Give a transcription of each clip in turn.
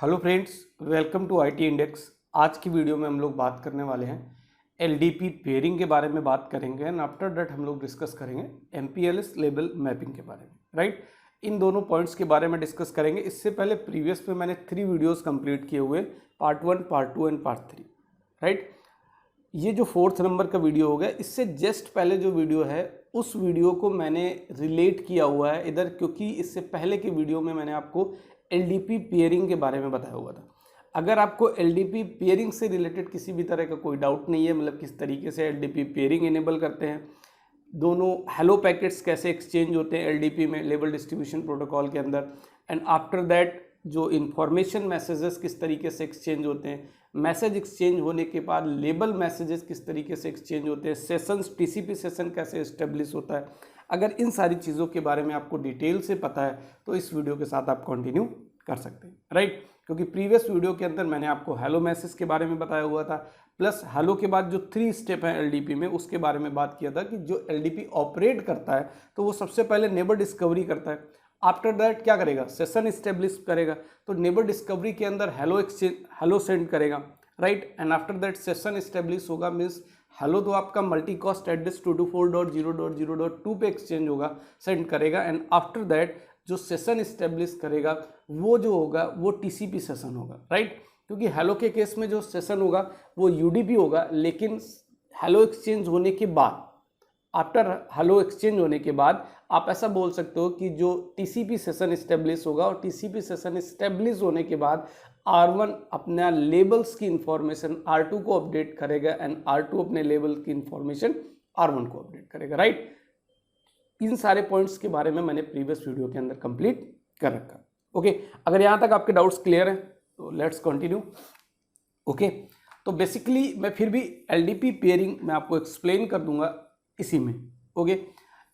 Hello friends, welcome to IT index. आज की video में हम लोग बात करने वाले हैं एलडीपी पेयरिंग के बारे में बात करेंगे एंड आफ्टर दैट हम लोग डिस्कस करेंगे एमपीएलएस लेबल मैपिंग के बारे में। राइट, इन दोनों पॉइंट्स के बारे में डिस्कस करेंगे। इससे पहले प्रीवियस में मैंने 3 वीडियोस कंप्लीट किए हुए, part 1, part 2 and part 3। Right, ये जो 4th नंबर का वीडियो हो गया, इससे जस्ट पहले जो वीडियो है उस वीडियो को मैंने रिलेट किया हुआ है इधर, क्योंकि इससे पहले के वीडियो में मैंने आपको एलडीपी पेयरिंग के बारे में बताया हुआ था। अगर आपको एलडीपी पेयरिंग से रिलेटेड किसी भी तरह का कोई डाउट नहीं है, मतलब किस तरीके से एलडीपी पेयरिंग इनेबल करते हैं, दोनों हेलो पैकेट्स कैसे एक्सचेंज होते हैं एलडीपी में लेबल डिस्ट्रीब्यूशन प्रोटोकॉल के अंदर, एंड आफ्टर दैट जो इन्फॉर्मेशन मैसेजेस किस तरीके से एक्सचेंज होते हैं, मैसेज एक्सचेंज होने के बाद लेबल मैसेजेस किस तरीके से एक्सचेंज होते हैं, सेशंस टीसीपी सेशन कैसे इस्टेब्लिश होता है, अगर इन सारी चीज़ों के बारे में आपको डिटेल से पता है तो इस वीडियो के साथ आप कंटिन्यू कर सकते हैं। राइट, क्योंकि प्रीवियस वीडियो के अंदर मैंने आपको हेलो मैसेज के बारे में बताया हुआ था, प्लस हेलो के बाद जो 3 स्टेप हैं एलडीपी में उसके बारे में बात किया था कि जो एलडीपी ऑपरेट करता है तो वो सबसे पहले नेबर डिस्कवरी करता है, आफ्टर दैट क्या करेगा, सेशन इस्टेब्लिश करेगा, तो नेबर डिस्कवरी के अंदर हेलो सेंड करेगा। Right, and after that session establish होगा, मीन्स हेलो तो आपका मल्टी कॉस्ट एड्रेस 224.0.0.2 पे एक्सचेंज होगा, सेंड करेगा, एंड आफ्टर दैट जो सेशन इस्टेब्लिश करेगा वो जो होगा वो टीसीपी सेशन होगा। राइट, क्योंकि हेलो के केस में जो सेशन होगा वो यूडीपी होगा, लेकिन हेलो एक्सचेंज होने के बाद, आफ्टर हेलो एक्सचेंज होने के बाद आप ऐसा बोल सकते हो कि जो टीसीपी सेशन इस्टेब्लिश होगा, और टीसीपी सेशन इस्टेब्लिश होने के बाद R1 अपना लेबल्स की इंफॉर्मेशन R2 को अपडेट करेगा एंड R2 अपने लेबल की इंफॉर्मेशन R1 को अपडेट करेगा। राइट, इन सारे पॉइंट्स के बारे में मैंने प्रीवियस वीडियो के अंदर कंप्लीट कर रखा। ओके, अगर यहाँ तक आपके डाउट्स क्लियर हैं तो लेट्स कंटिन्यू। ओके, तो बेसिकली मैं फिर भी एलडीपी पेयरिंग मैं आपको एक्सप्लेन कर दूंगा इसी में। ओके,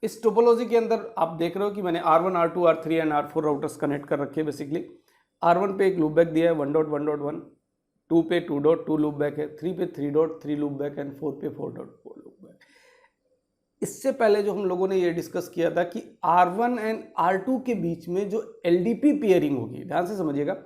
इस टोपोलॉजी के अंदर आप देख रहे हो कि मैंने R1, R2, R3 and R4 routers connect कर रखे हैं। बेसिकली R1 पे एक लूप बैक दिया है 1.1.1, 2 पे 2.2 लूप बैक है, 3 पे 3.3 लूप बैक एंड 4 पे 4.4 लूप बैक। इससे पहले जो हम लोगों ने ये डिस्कस किया था कि R1 एंड R2 के बीच में जो एलडीपी पेयरिंग होगी, ध्यान से समझिएगा,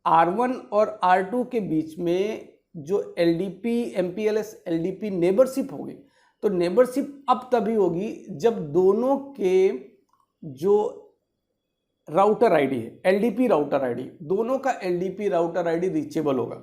R1 और R2 के बीच में जो एलडीपी एमपीएलएस एलडीपी नेबरशिप होगी, तो नेबरशिप अब तभी होगी जब दोनों के जो राउटर आईडी है, एलडीपी राउटर आईडी, दोनों का एलडीपी राउटर आईडी रीचेबल होगा।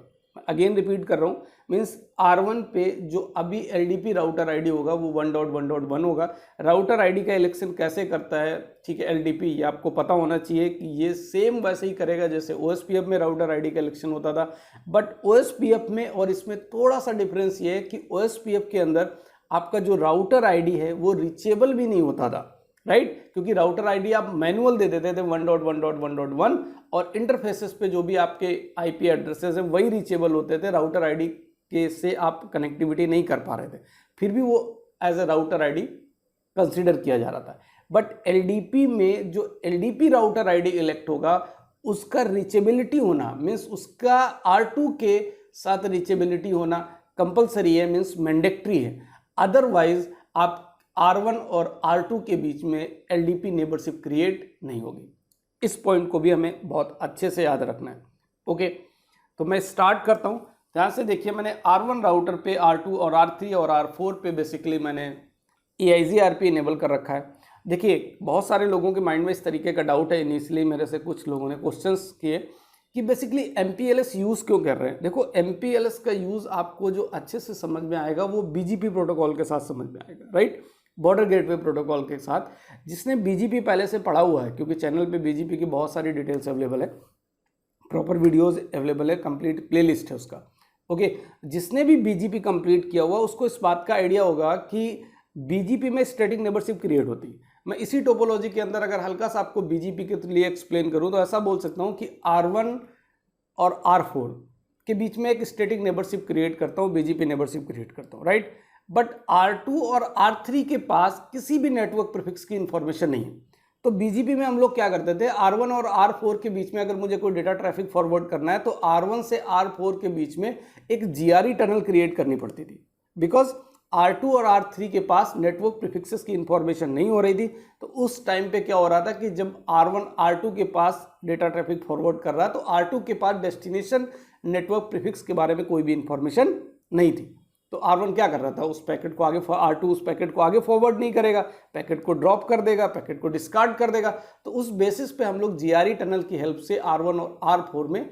अगेन रिपीट कर रहा हूँ, मीन्स R1 पे जो अभी एलडीपी राउटर आईडी होगा वो 1.1.1 होगा। राउटर आईडी का इलेक्शन कैसे करता है, ठीक है, एलडीपी, ये आपको पता होना चाहिए कि ये सेम वैसे ही करेगा जैसे ओएसपीएफ में राउटर आईडी का इलेक्शन होता था। बट ओएसपीएफ में और इसमें थोड़ा सा डिफरेंस ये है कि ओएसपीएफ के अंदर आपका जो राउटर आईडी है वो रीचेबल भी नहीं होता था। राइट, क्योंकि राउटर आईडी आप मैनुअल दे देते थे 1.1.1.1 और इंटरफेसेस पे जो भी आपके आईपी एड्रेसेस हैं वही रीचेबल होते थे। राउटर आईडी के से आप कनेक्टिविटी नहीं कर पा रहे थे, फिर भी वो as a router ID consider किया जा रहा था। बट एलडीपी में जो एलडीपी राउटर आईडी इलेक्ट होगा उसका रीचेबिलिटी होना, मीन्स उसका R2 के साथ रीचेबिलिटी होना कंपलसरी है, मीन्स मैंडेटरी है। अदरवाइज आप R1 और R2 के बीच में एलडीपी नेबरशिप क्रिएट नहीं होगी। इस पॉइंट को भी हमें बहुत अच्छे से याद रखना है। ओके, तो मैं स्टार्ट करता हूँ। ध्यान से देखिए, मैंने R1 राउटर पे R2 और R3 और R4 पे बेसिकली मैंने EIGRP इनेबल कर रखा है। देखिए, बहुत सारे लोगों के माइंड में इस तरीके का डाउट है। इनिशियली मेरे से कुछ लोगों ने क्वेश्चंस किए कि बेसिकली एमपीएलएस यूज़ क्यों कर रहे हैं। देखो, एमपीएलएस का यूज़ आपको जो अच्छे से समझ में आएगा वो बीजीपी प्रोटोकॉल के साथ समझ में आएगा। राइट, बॉर्डर गेटवे प्रोटोकॉल के साथ। जिसने बीजीपी पहले से पढ़ा हुआ है, क्योंकि चैनल पे बीजीपी की बहुत सारी डिटेल्स अवेलेबल है, प्रॉपर वीडियोस अवेलेबल है, कंप्लीट प्लेलिस्ट है उसका। ओके, जिसने भी बीजीपी कंप्लीट किया हुआ उसको इस बात का आइडिया होगा कि बीजीपी में स्टैटिक नेबरशिप क्रिएट होती है। मैं इसी टोपोलॉजी के अंदर अगर हल्का सा आपको बीजीपी के लिए एक्सप्लेन करूँ तो ऐसा बोल सकता हूँ कि R1 और R4 के बीच में एक स्टैटिक नेबरशिप क्रिएट करता हूँ, बीजीपी नेबरशिप क्रिएट करता हूँ। राइट, बट R2 और R3 के पास किसी भी नेटवर्क प्रीफिक्स की इंफॉर्मेशन नहीं है। तो बीजीपी में हम लोग क्या करते थे, R1 और R4 के बीच में अगर मुझे कोई डेटा ट्रैफिक फॉरवर्ड करना है तो R1 से R4 के बीच में एक GRE टनल क्रिएट करनी पड़ती थी, बिकॉज R2 और R3 के पास नेटवर्क प्रीफिक्सेस की इंफॉर्मेशन नहीं हो रही थी। तो उस टाइम पे क्या हो रहा था कि जब R1 R2 के पास डेटा ट्रैफिक फॉरवर्ड कर रहा है तो R2 के पास डेस्टिनेशन नेटवर्क प्रीफिक्स के बारे में कोई भी इंफॉर्मेशन नहीं थी। तो R1 क्या कर रहा था, उस पैकेट को आगे, R2 उस पैकेट को आगे फॉरवर्ड नहीं करेगा, पैकेट को ड्रॉप कर देगा, पैकेट को डिस्कार्ड कर देगा। तो उस बेसिस पे हम लोग GRE टनल की हेल्प से R1 और R4 में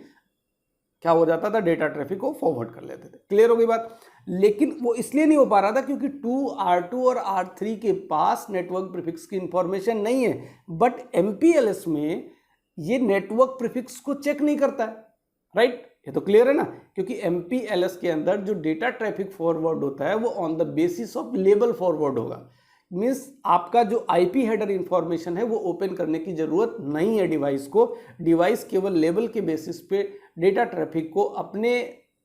क्या हो जाता था, डेटा ट्रैफिक को फॉरवर्ड कर लेते थे। क्लियर हो गई बात। लेकिन वो इसलिए नहीं हो पा रहा था क्योंकि R2 और R3 के पास नेटवर्क प्रीफिक्स की इंफॉर्मेशन नहीं है। बट MPLS में ये नेटवर्क प्रीफिक्स को चेक नहीं करता है, राइट। ये तो क्लियर है ना, क्योंकि MPLS के अंदर जो डेटा ट्रैफिक फॉरवर्ड होता है वो on the basis of label forward होगा। मीन्स आपका जो IP हेडर इंफॉर्मेशन है वो ओपन करने की जरूरत नहीं है डिवाइस को। डिवाइस केवल लेबल के बेसिस पे डेटा ट्रैफिक को अपने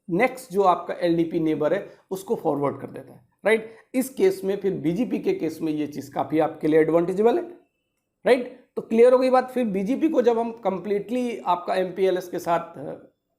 नेक्स्ट जो आपका LDP नेबर है उसको फॉरवर्ड कर देता है, राइट। इस केस में फिर BGP के केस में ये चीज़ काफ़ी आपके लिए एडवांटेजेबल है, राइट। तो क्लियर हो गई बात। फिर BGP को जब हम कंप्लीटली आपका MPLS के साथ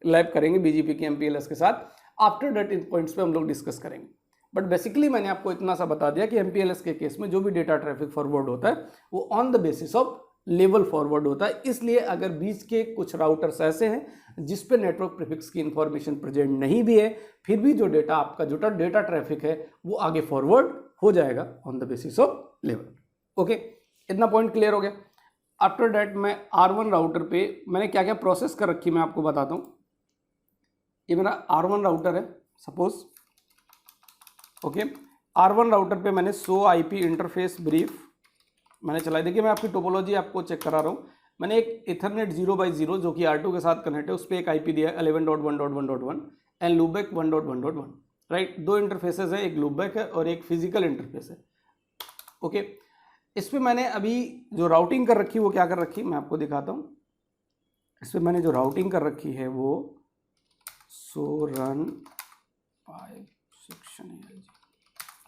लैब करेंगे, BGP के MPLS के साथ, आफ्टर दैट इन पॉइंट्स पे हम लोग डिस्कस करेंगे। बट बेसिकली मैंने आपको इतना सा बता दिया कि MPLS के केस में जो भी डेटा ट्रैफिक फॉरवर्ड होता है वो on the basis of level forward होता है। इसलिए अगर बीच के कुछ राउटर्स ऐसे हैं जिस पे नेटवर्क प्रीफिक्स की इंफॉर्मेशन प्रेजेंट नहीं भी है, फिर भी जो डेटा आपका जो डेटा ट्रैफिक है वो आगे फॉरवर्ड हो जाएगा on the basis of level. Okay, इतना पॉइंट क्लियर हो गया। आफ्टर दैट मैं R1 राउटर पे मैंने क्या क्या प्रोसेस कर रखी मैं आपको बताता हूँ। ये मेरा R1 राउटर है सपोज, ओके। R1 राउटर पे मैंने शो IP इंटरफेस ब्रीफ मैंने चलाई। देखिए मैं आपकी टोपोलॉजी आपको चेक करा रहा हूँ। मैंने एक इथरनेट 0x0 जो कि R2 के साथ कनेक्ट है उस पर एक IP दिया है 11.1.1.1 एंड लूपबैक 1.1.1, राइट। दो इंटरफेसेस है, एक लूपबैक है और एक फिजिकल इंटरफेस है, ओके। इस पर मैंने अभी जो राउटिंग कर रखी वो क्या कर रखी मैं आपको दिखाता हूँ। इस पर मैंने जो राउटिंग कर रखी है वो सो रन पाइप सेक्शन,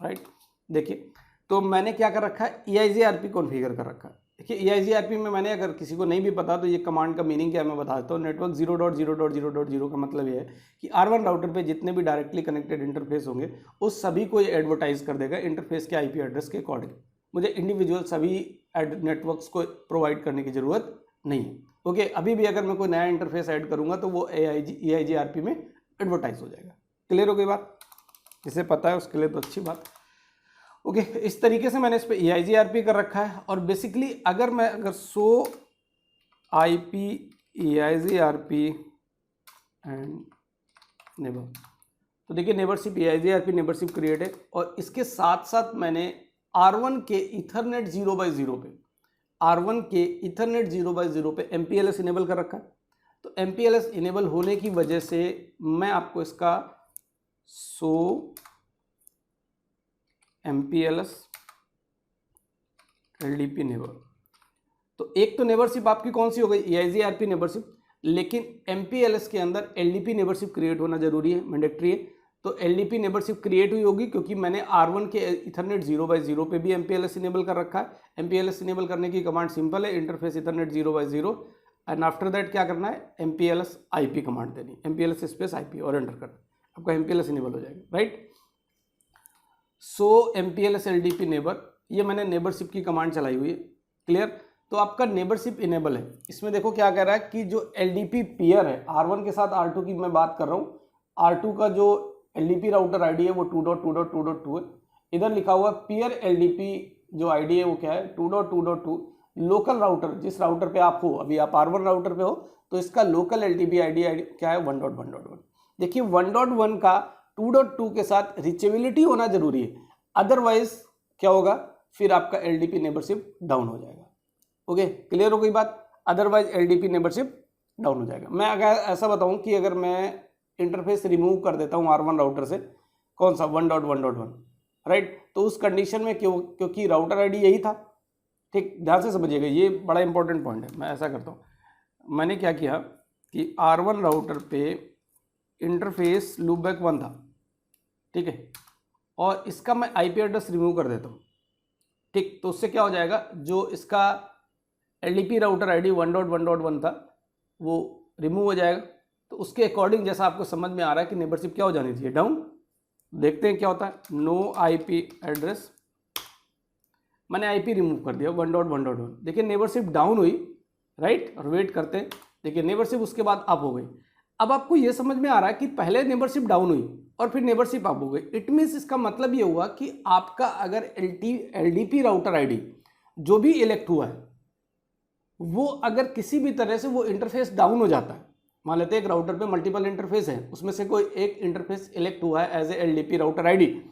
राइट। देखिए तो मैंने क्या कर रखा है, EIGRP कॉन्फ़िगर कर रखा है। देखिए EIGRP में मैंने, अगर किसी को नहीं भी पता तो ये कमांड का मीनिंग क्या है मैं बता देता हूँ। नेटवर्क 0.0.0.0 का मतलब ये है कि R1 राउटर पे जितने भी डायरेक्टली कनेक्टेड इंटरफेस होंगे उस सभी को ये एडवर्टाइज कर देगा इंटरफेस के IP एड्रेस के अकॉर्डिंग। मुझे इंडिविजुअल सभी नेटवर्क्स को प्रोवाइड करने की ज़रूरत नहीं है, ओके। अभी भी अगर मैं कोई नया इंटरफेस ऐड करूँगा तो वो EIGRP में एडवर्टाइज हो जाएगा। क्लियर हो गई बात, जिसे पता है उसके लिए तो अच्छी बात, ओके। इस तरीके से मैंने इस पर EIGRP कर रखा है। और बेसिकली अगर show IP EIGRP and neighbour, तो देखिए नेबरशिप EIGRP नेबरशिप क्रिएट है। और इसके साथ साथ मैंने R1 के इथरनेट 0x0 पे R1 के इथरनेट 0x0 पे MPLS इनेबल कर रखा है। तो MPLS इनेबल होने की वजह से मैं आपको इसका सो MPLS LDP नेबर, तो एक तो नेबरशिप आपकी कौन सी हो गई EIGRP नेबरशिप, लेकिन MPLS के अंदर LDP नेबरशिप क्रिएट होना जरूरी है, मैंडेटरी है। तो LDP नेबरशिप क्रिएट हुई होगी क्योंकि मैंने R1 के इथरनेट 0x0 पे भी MPLS इनेबल कर रखा है। MPLS इनेबल करने की कमांड सिंपल है, interface Ethernet 0x0 and after that क्या करना है, MPLS IP कमांड देनी, MPLS स्पेस IP और एंटर करना, आपका MPLS इनेबल हो जाएगा, राइट। सो MPLS LDP नेबर, ये मैंने नेबरशिप की कमांड चलाई हुई है, क्लियर। तो आपका नेबरशिप इनेबल है। इसमें देखो क्या कह रहा है कि जो LDP पेयर है R1 के साथ R2 की मैं बात कर रहा हूँ, R2 का जो LDP राउटर ID है वो 2.2.2.2 है। इधर लिखा हुआ पेयर LDP जो ID है वो क्या है 2.2.2। लोकल राउटर, जिस राउटर पे आप हो, अभी आप R1 राउटर पे हो तो इसका लोकल LDP ID क्या है 1.1.1। देखिए 1.1 का 2.2 के साथ रीचेबिलिटी होना जरूरी है, अदरवाइज क्या होगा, फिर आपका LDP नेबरशिप डाउन हो जाएगा, ओके। क्लियर हो गई बात, अदरवाइज LDP नेबरशिप डाउन हो जाएगा। मैं अगर ऐसा बताऊं कि अगर मैं इंटरफेस रिमूव कर देता हूं R1 राउटर से, कौन सा 1.1.1, राइट, तो उस कंडीशन में क्योंकि राउटर ID यही था, ठीक, ध्यान से समझिएगा, ये बड़ा इंपॉर्टेंट पॉइंट है। मैं ऐसा करता हूँ, मैंने क्या किया कि R1 राउटर पे इंटरफेस लूपबैक 1 था, ठीक है, और इसका मैं IP एड्रेस रिमूव कर देता हूँ, ठीक। तो उससे क्या हो जाएगा, जो इसका LDP राउटर ID 1.1.1 था वो रिमूव हो जाएगा। तो उसके अकॉर्डिंग जैसा आपको समझ में आ रहा है कि नेबरशिप क्या हो जानी चाहिए, डाउन, देखते हैं क्या होता है। नो आईपी एड्रेस, मैंने आईपी रिमूव कर दिया 1.1.1। देखिए नेबरशिप डाउन हुई, राइट, और वेट करते हैं। देखिए नेबरशिप उसके बाद अप हो गई। अब आपको ये समझ में आ रहा है कि पहले नेबरशिप डाउन हुई और फिर नेबरशिप अप हो गई। इट मीन्स इसका मतलब ये हुआ कि आपका अगर एलडीपी राउटर आईडी जो भी इलेक्ट हुआ है वो अगर किसी भी तरह से वो इंटरफेस डाउन हो जाता है, मान लेते हैं एक राउटर पे मल्टीपल इंटरफेस है, उसमें से कोई एक इंटरफेस इलेक्ट हुआ है as a LDP router ID,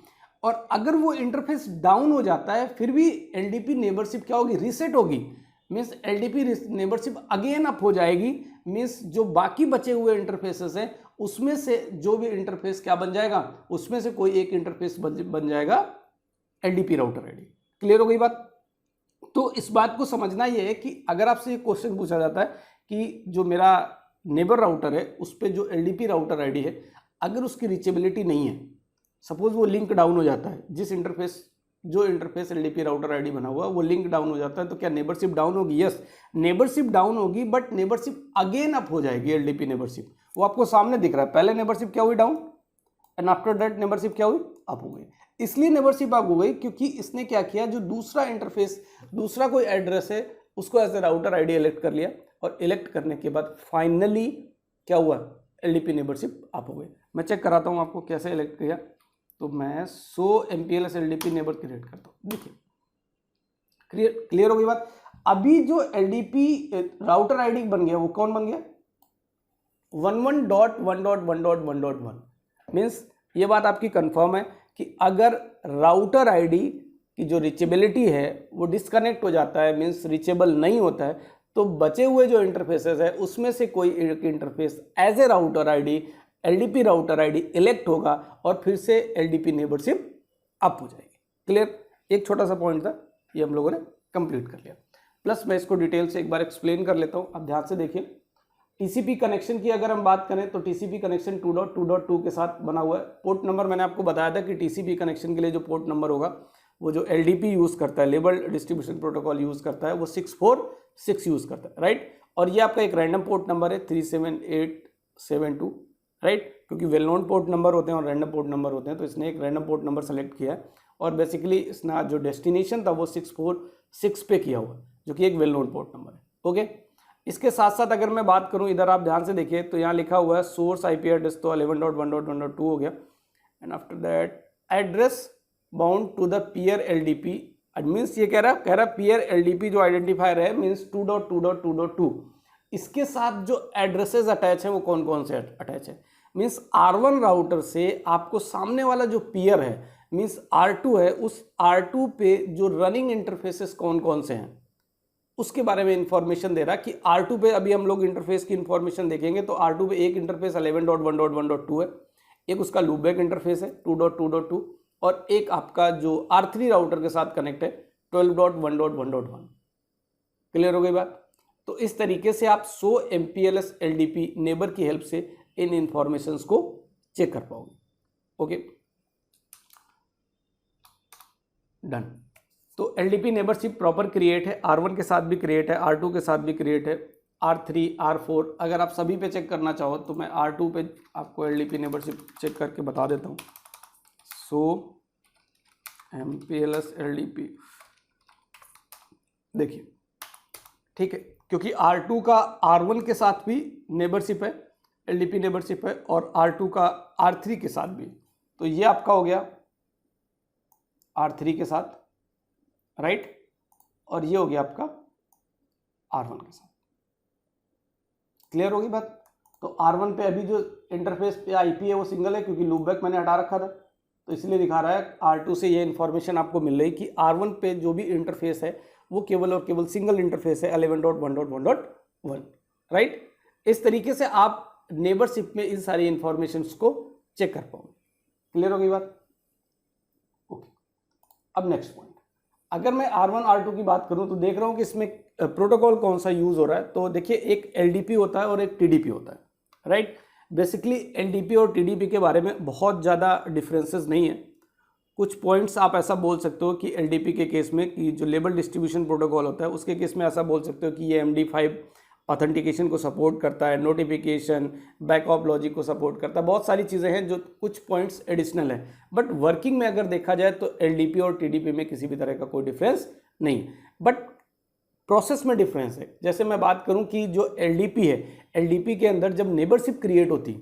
और अगर वो इंटरफेस डाउन हो जाता है फिर भी एलडीपी नेबरशिप क्या होगी, रीसेट होगी। Means LDP neighbourship again up हो जाएगी। मीन्स जो बाकी बचे हुए इंटरफेसेस हैं उसमें से जो भी इंटरफेस क्या बन जाएगा, उसमें से कोई एक इंटरफेस बन जाएगा एलडीपी राउटर आईडी। क्लियर हो गई बात। तो इस बात को समझना यह है कि अगर आपसे ये क्वेश्चन पूछा जाता है कि जो मेरा नेबर राउटर है उस पर जो एलडीपी राउटर आईडी है अगर उसकी रीचेबिलिटी नहीं है, सपोज वो लिंक डाउन हो जाता है, जिस इंटरफेस जो इंटरफेस एलडीपी राउटर आईडी बना हुआ वो लिंक डाउन हो जाता है, तो क्या नेबरशिप डाउन होगी? यस, नेबरशिप डाउन होगी, बट नेबरशिप अगेन अप हो जाएगी। एलडीपी नेबरशिप वो आपको सामने दिख रहा है, पहले नेबरशिप क्या हुई, down, and after that neighbourship क्या हुई, अप हो गई। इसलिए नेबरशिप अप हो गई क्योंकि इसने क्या किया, जो दूसरा इंटरफेस, दूसरा कोई एड्रेस है उसको as a router ID elect कर लिया, और इलेक्ट करने के बाद फाइनली क्या हुआ, एलडीपी नेबरशिप अप हो गई। मैं चेक कराता हूँ आपको कैसे इलेक्ट किया। तो मैं 100 MPLS एलडीपी नेबर क्रिएट करता हूँ। देखिए क्लियर हो गई बात। अभी जो एलडीपी राउटर आईडी बन गया वो कौन बन गया, 11.1.1.1.1 मीन्स ये बात आपकी कंफर्म है कि अगर राउटर आईडी की जो रीचेबिलिटी है वो डिस्कनेक्ट हो जाता है, मीन्स रीचेबल नहीं होता है, तो बचे हुए जो इंटरफेसेस है उसमें से कोई एक interface as a router ID LDP router ID elect होगा और फिर से एलडीपी नेबरशिप अप हो जाएगी। क्लियर, एक छोटा सा पॉइंट था, ये हम लोगों ने कंप्लीट कर लिया। प्लस मैं इसको डिटेल से एक बार एक्सप्लेन कर लेता हूँ, आप ध्यान से देखिए। टीसीपी कनेक्शन की अगर हम बात करें तो टीसीपी कनेक्शन 2.2.2 के साथ बना हुआ है। पोर्ट नंबर मैंने आपको बताया था कि टीसीपी कनेक्शन के लिए जो पोर्ट नंबर होगा वो जो एलडीपी यूज़ करता है, लेबल डिस्ट्रीब्यूशन प्रोटोकॉल यूज़ करता है, वो 646 यूज़ करता है, राइट। और ये आपका एक रैंडम पोर्ट नंबर है 37872, राइट, क्योंकि वेल नोन पोर्ट नंबर होते हैं और रैंडम पोर्ट नंबर होते हैं, तो इसने एक रैंडम पोर्ट नंबर सेलेक्ट किया है और बेसिकली इसने जो डेस्टिनेशन था वो 646 पे किया हुआ, जो कि एक वेल नोन पोर्ट नंबर है। ओके, इसके साथ साथ अगर मैं बात करूं, इधर आप ध्यान से देखिए तो यहाँ लिखा हुआ है सोर्स आईपी एड्रेस तो 11.1.1.2 हो गया, and after that address bound to the peer LDP, means ये कह रहा पीयर एलडीपी जो आइडेंटिफायर है मीन्स 2.2.2.2, इसके साथ जो एड्रेसेस अटैच हैं वो कौन कौन से अटैच है, मीन्स R1 राउटर से आपको सामने वाला जो पीयर है मीन्स R2 है, उस R2 पे जो रनिंग इंटरफेसेस कौन कौन से हैं उसके बारे में इंफॉर्मेशन दे रहा कि R2 पे अभी हम लोग इंटरफेस की इंफॉर्मेशन देखेंगे तो R2 पे एक इंटरफेस 11.1.1.2 है, एक उसका लूपबैक इंटरफेस है 2.2.2, और एक आपका जो R3 राउटर के साथ कनेक्ट है 12.1.1.1। क्लियर हो गई बात। तो इस तरीके से आप 100 MPLS एलडीपी नेबर की हेल्प से इन इंफॉर्मेशंस को चेक कर पाओगे। Okay, done. तो एलडीपी नेबरशिप प्रॉपर क्रिएट है, R1 के साथ भी क्रिएट है, R2 के साथ भी क्रिएट है, R3 R4 अगर आप सभी पे चेक करना चाहो तो मैं R2 पे आपको एलडीपी नेबरशिप चेक करके बता देता हूँ। सो MPLS एलडीपी देखिए, ठीक है, क्योंकि R2 का R1 के साथ भी नेबरशिप है, एलडीपी नेबरशिप है, और R2 का R3 के साथ भी, तो ये आपका हो गया R3 के साथ, राइट, और ये हो गया आपका R1 के साथ। क्लियर होगी बात। तो R1 पे अभी जो इंटरफेस पे आईपी है वो सिंगल है क्योंकि लूपबैक मैंने हटा रखा था, तो इसलिए दिखा रहा है। R2 से ये इन्फॉर्मेशन आपको मिल रही कि R1 पे जो भी इंटरफेस है वो केवल और केवल सिंगल इंटरफेस है 11.1.1.1, राइट। इस तरीके से आप नेबरशिप में इन सारी इंफॉर्मेशंस को चेक कर पाओगे। क्लियर हो गई बात। ओके, अब नेक्स्ट पॉइंट, अगर मैं R1 R2 की बात करूं तो देख रहा हूं कि इसमें प्रोटोकॉल कौन सा यूज हो रहा है। तो देखिए, एक LDP होता है और एक TDP होता है, राइट। बेसिकली LDP और TDP के बारे में बहुत ज़्यादा डिफरेंसेस नहीं है। कुछ पॉइंट्स आप ऐसा बोल सकते हो कि LDP के केस में कि जो लेबल डिस्ट्रीब्यूशन प्रोटोकॉल होता है उसके केस में ऐसा बोल सकते हो कि ये MD5 ऑथेंटिकेशन को सपोर्ट करता है, नोटिफिकेशन, बैकअप लॉजिक को सपोर्ट करता है, बहुत सारी चीज़ें हैं जो कुछ पॉइंट्स एडिशनल है। बट वर्किंग में अगर देखा जाए तो एलडीपी और टीडीपी में किसी भी तरह का कोई डिफरेंस नहीं, बट प्रोसेस में डिफरेंस है। जैसे मैं बात करूं कि जो एलडीपी है, एलडीपी के अंदर जब नेबरशिप क्रिएट होती,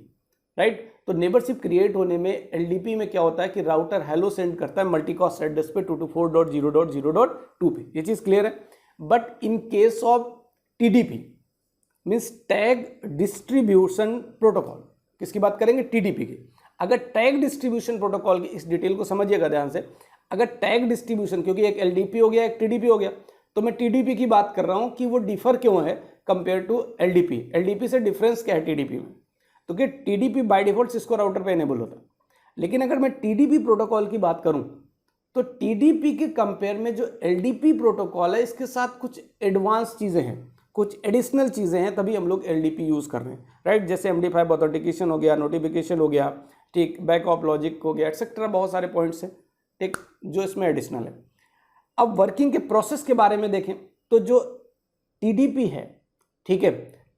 राइट, तो नेबरशिप क्रिएट होने में एलडीपी में क्या होता है कि राउटर हेलो सेंड करता है मल्टीकास्ट एड्रेस पे 224.0.0.2 पे, ये चीज़ क्लियर है। But in case of TDP means tag distribution protocol, किसकी बात करेंगे, टीडीपी की। अगर टैग डिस्ट्रीब्यूशन प्रोटोकॉल की, इस डिटेल को समझिएगा ध्यान से, अगर टैग डिस्ट्रीब्यूशन, क्योंकि एक एलडीपी हो गया एक टीडीपी हो गया, तो मैं टीडीपी की बात कर रहा हूं कि वो डिफर क्यों है कंपेयर टू एलडीपी। एलडीपी से डिफरेंस क्या है टीडीपी में, तो कि TDP by default Cisco router पे इनेबल होता है। लेकिन अगर मैं टीडीपी प्रोटोकॉल की बात करूं तो टीडीपी के कंपेयर में जो एलडीपी प्रोटोकॉल है इसके साथ कुछ एडवांस चीज़ें हैं, कुछ एडिशनल चीज़ें हैं, तभी हम लोग एलडीपी यूज़ कर रहे हैं, राइट। जैसे MD5 ऑथेंटिकेशन हो गया, नोटिफिकेशन हो गया, ठीक, बैकअप लॉजिक हो गया, एक्सेट्रा, बहुत सारे पॉइंट्स हैं, ठीक, जो इसमें एडिशनल है। अब वर्किंग के प्रोसेस के बारे में देखें तो जो टीडीपी है, ठीक है,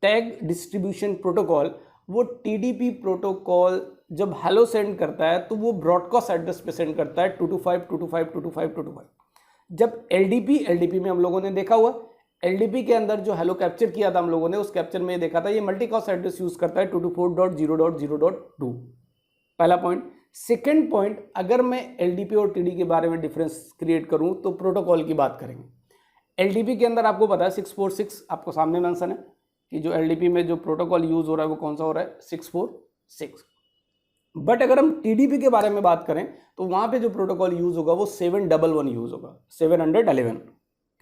टैग डिस्ट्रीब्यूशन प्रोटोकॉल, वो टीडीपी प्रोटोकॉल जब हेलो सेंड करता है तो वो ब्रॉडकास्ट एड्रेस पे सेंड करता है 225.225.225.225। जब एलडीपी में हम लोगों ने देखा हुआ, एलडीपी के अंदर जो हेलो कैप्चर किया था हम लोगों ने, उस कैप्चर में ये देखा था ये मल्टीकास्ट एड्रेस यूज करता है 224.0.0.2, पहला पॉइंट। सेकेंड पॉइंट, अगर मैं एलडीपी और टीडी के बारे में डिफरेंस क्रिएट करूं तो प्रोटोकॉल की बात करेंगे। एलडीपी के अंदर आपको पता है 646, आपको सामने मेंशन है कि जो एलडीपी में जो प्रोटोकॉल यूज हो रहा है वो कौन सा हो रहा है, 646। बट अगर हम टीडीपी के बारे में बात करें तो वहां पे जो प्रोटोकॉल यूज होगा वो 711 यूज होगा, 711।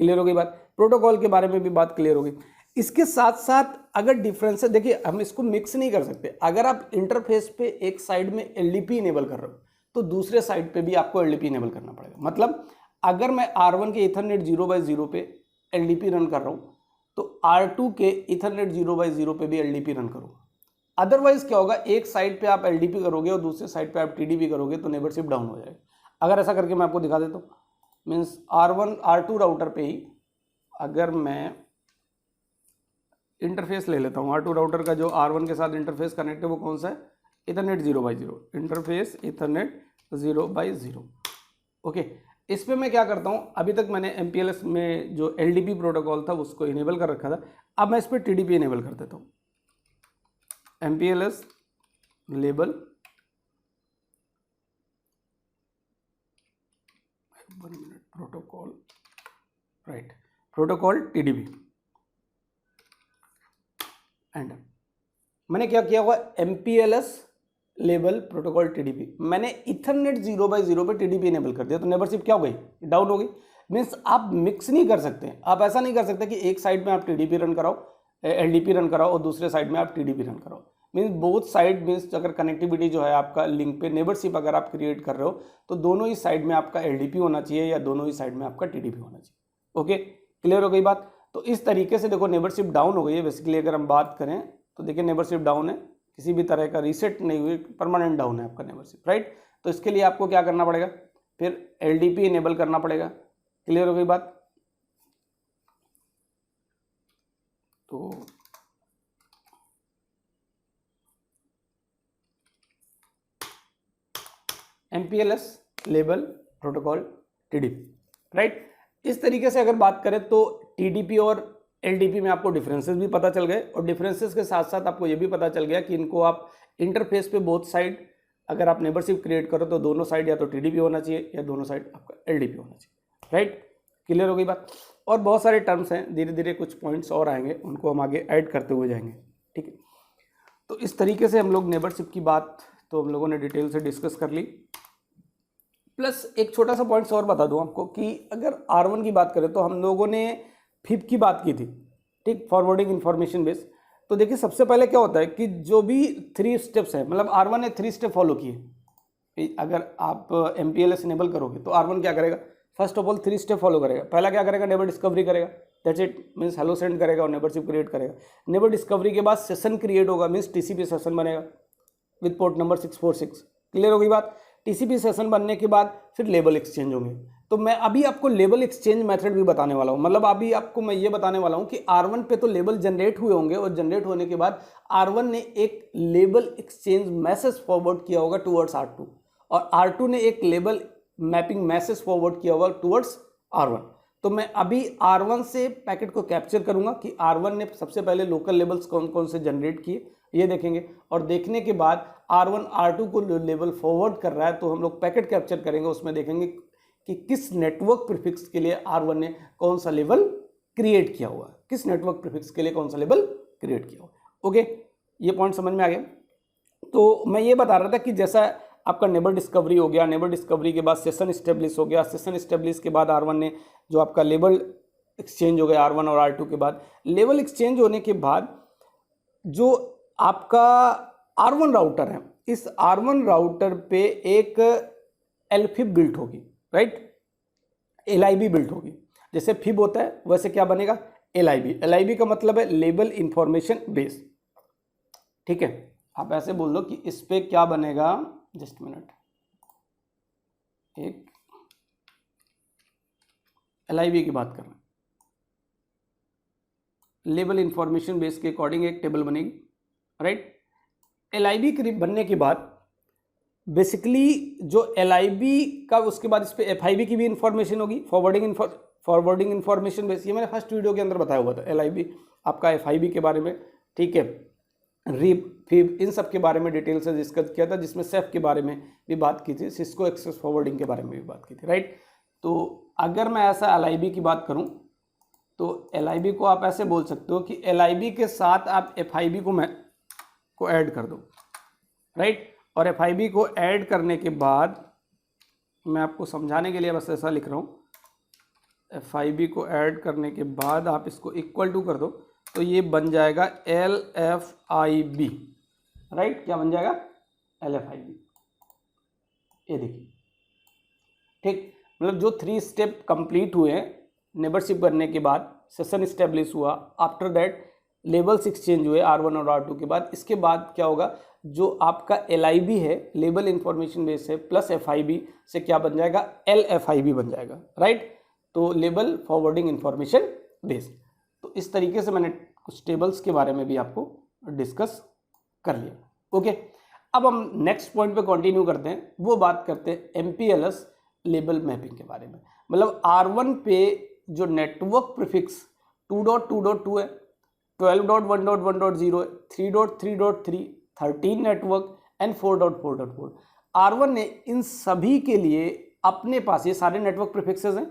क्लियर हो गई बात, प्रोटोकॉल के बारे में भी बात क्लियर होगी। इसके साथ साथ अगर डिफरेंस है, देखिए हम इसको मिक्स नहीं कर सकते। अगर आप इंटरफेस पे एक साइड में एलडीपी इनेबल कर रहे हो तो दूसरे साइड पे भी आपको एलडीपी इनेबल करना पड़ेगा। मतलब अगर मैं R1 के ईथरनेट 0/0 पे एलडीपी रन कर रहा हूँ तो R2 के ईथरनेट 0/0 पे भी एलडीपी रन करूँगा। अदरवाइज क्या होगा, एक साइड पे आप एलडीपी करोगे और दूसरे साइड पे आप टीडीपी करोगे तो नेबरशिप डाउन हो जाएगा। अगर ऐसा करके मैं आपको दिखा देता हूँ, मीन्स R1 R2 राउटर पे ही अगर मैं इंटरफेस ले लेता हूँ, R2 राउटर का जो R1 के साथ इंटरफेस कनेक्ट है वो कौन सा है, ईथरनेट 0/0, इंटरफेस ईथरनेट 0/0। ओके, इस पे मैं क्या करता हूँ, अभी तक मैंने MPLS में जो LDP प्रोटोकॉल था उसको इनेबल कर रखा था, अब मैं इस पर TDP इनेबल कर देता हूँ। MPLS label protocol, right, protocol TDP and मैंने क्या किया हुआ, MPLS लेबल प्रोटोकॉल TDP, मैंने ईथरनेट 0/0 पे TDP इनेबल कर दिया तो नेबरशिप क्या हो गई, डाउन हो गई। मीन्स आप मिक्स नहीं कर सकते, आप ऐसा नहीं कर सकते कि एक साइड में आप TDP रन कराओ, LDP रन कराओ और दूसरे साइड में आप TDP रन कराओ। मीन्स बोथ साइड, मीन्स अगर कनेक्टिविटी जो है आपका लिंक पे नेबरशिप अगर आप क्रिएट कर रहे हो तो दोनों ही साइड में आपका LDP होना चाहिए या दोनों ही साइड में आपका TDP होना चाहिए। ओके, क्लियर हो गई बात। तो इस तरीके से देखो नेबरशिप डाउन हो गई है बेसिकली। अगर हम बात करें तो देखिए नेबरशिप डाउन है, किसी भी तरह का रीसेट नहीं हुई, परमानेंट डाउन है आपका नेबरशिप, राइट। तो इसके लिए आपको क्या करना पड़ेगा, फिर LDP इनेबल करना पड़ेगा। क्लियर हो गई बात। तो MPLS label protocol TDP, right. इस तरीके से अगर बात करें तो TDP और LDP में आपको डिफरेंसेस भी पता चल गए और डिफरेंसेस के साथ साथ आपको ये भी पता चल गया कि इनको आप इंटरफेस पे बोथ साइड अगर आप नेबरशिप क्रिएट करो तो दोनों साइड या तो TDP होना चाहिए या दोनों साइड आपका LDP होना चाहिए, राइट। क्लियर हो गई बात। और बहुत सारे टर्म्स हैं, धीरे धीरे कुछ पॉइंट्स और आएंगे, उनको हम आगे ऐड करते हुए जाएंगे, ठीक है। तो इस तरीके से हम लोग नेबरशिप की बात तो हम लोगों ने डिटेल से डिस्कस कर ली। प्लस एक छोटा सा पॉइंट्स और बता दूं आपको कि अगर R1 की बात करें तो हम लोगों ने FIP की बात की थी, ठीक, फॉरवर्डिंग इन्फॉर्मेशन बेस। तो देखिए सबसे पहले क्या होता है कि जो भी 3 स्टेप्स है, मतलब R1 ने 3 स्टेप फॉलो किए। अगर आप MPLS इनेबल करोगे तो R1 क्या करेगा, first of all 3 step follow करेगा। पहला क्या करेगा, नेबर डिस्कवरी करेगा, that's it, means hello send करेगा और नेबरशिप क्रिएट करेगा। नेबर डिस्कवरी के बाद सेशन क्रिएट होगा, मीन्स TCP सेशन बनेगा विद पोर्ट नंबर 646। क्लियर हो गई बात। TCP सेशन बनने के बाद फिर लेबल एक्सचेंज होंगे। तो मैं अभी आपको लेबल एक्सचेंज मेथड भी बताने वाला हूँ। मतलब अभी आपको मैं ये बताने वाला हूँ कि R1 पे तो लेबल जनरेट हुए होंगे और जनरेट होने के बाद R1 ने एक लेबल एक्सचेंज मैसेज फॉरवर्ड किया होगा टुवर्ड्स R2 और R2 ने एक लेबल मैपिंग मैसेज फॉरवर्ड किया होगा टुवर्ड्स R1। तो मैं अभी R1 से पैकेट को कैप्चर करूंगा कि R1 ने सबसे पहले लोकल लेबल्स कौन कौन से जनरेट किए, ये देखेंगे। और देखने के बाद R1 R2 को लेबल फॉरवर्ड कर रहा है तो हम लोग पैकेट कैप्चर करेंगे, उसमें देखेंगे कि किस नेटवर्क प्रीफिक्स के लिए R1 ने कौन सा लेबल क्रिएट किया हुआ है, किस नेटवर्क प्रीफिक्स के लिए कौन सा लेबल क्रिएट किया हुआ। ओके, ये पॉइंट समझ में आ गया। तो मैं ये बता रहा था कि जैसा आपका नेबर डिस्कवरी हो गया, नेबर डिस्कवरी के बाद सेशन स्टेब्लिश हो गया, सेशन स्टेब्लिश के बाद R1 ने जो आपका लेबल एक्सचेंज हो गया R1 और R2 के बाद, लेबल एक्सचेंज होने के बाद जो आपका R1 राउटर है, इस R1 राउटर पे एक LFIB बिल्ट होगी, राइट, LIB बिल्ट होगी। जैसे FIB होता है वैसे क्या बनेगा, LIB। LIB का मतलब है लेबल इंफॉर्मेशन बेस, ठीक है। आप ऐसे बोल दो कि इस पे क्या बनेगा, जस्ट मिनट, एक LIB की बात कर रहे हैं, लेबल इंफॉर्मेशन बेस के अकॉर्डिंग एक टेबल बनेगी, राइट। LIB करीब बनने के बाद बेसिकली जो LIB का, उसके बाद इस पे FIB की भी इंफॉर्मेशन होगी, फॉरवर्डिंग इंफॉर्मेशन बेस। ये मैंने फर्स्ट वीडियो के अंदर बताया हुआ था, LIB आपका FIB के बारे में, ठीक है, रिप फिब इन सब के बारे में डिटेल से डिस्कस किया था, जिसमें सेफ के बारे में भी बात की थी, सिस्को एक्सेस फॉरवर्डिंग के बारे में भी बात की थी, राइट। तो अगर मैं ऐसा LIB की बात करूं तो LIB को आप ऐसे बोल सकते हो कि LIB के साथ आप FIB को ऐड कर दो, राइट। और FIB को ऐड करने के बाद मैं आपको समझाने के लिए बस ऐसा लिख रहा हूँ, FIB को ऐड करने के बाद आप इसको इक्वल टू कर दो तो ये बन जाएगा LFIB, राइट। क्या बन जाएगा, LFIB, ये देखिए, ठीक। मतलब जो 3 स्टेप कंप्लीट हुए हैं नेबरशिप करने के बाद, सेशन स्टेब्लिश हुआ, आफ्टर दैट लेबल्स एक्सचेंज हुए R1 और R2 के बाद, इसके बाद क्या होगा, जो आपका LIB है, लेबल इंफॉर्मेशन बेस है, प्लस FIB से क्या बन जाएगा, LFIB बन जाएगा, राइट। तो लेबल फॉरवर्डिंग इंफॉर्मेशन बेस। तो इस तरीके से मैंने कुछ टेबल्स के बारे में भी आपको डिस्कस कर लिया, ओके। अब हम नेक्स्ट पॉइंट पे कंटिन्यू करते हैं, वो बात करते हैं MPLS लेबल मैपिंग के बारे में। मतलब R1 पे जो नेटवर्क प्रीफिक्स 2.2.2 है, 12.1.1.0 है, 3.3.3, 13 नेटवर्क एंड 4.4.4, R1 ने इन सभी के लिए अपने पास, ये सारे नेटवर्क प्रीफिक्सेस हैं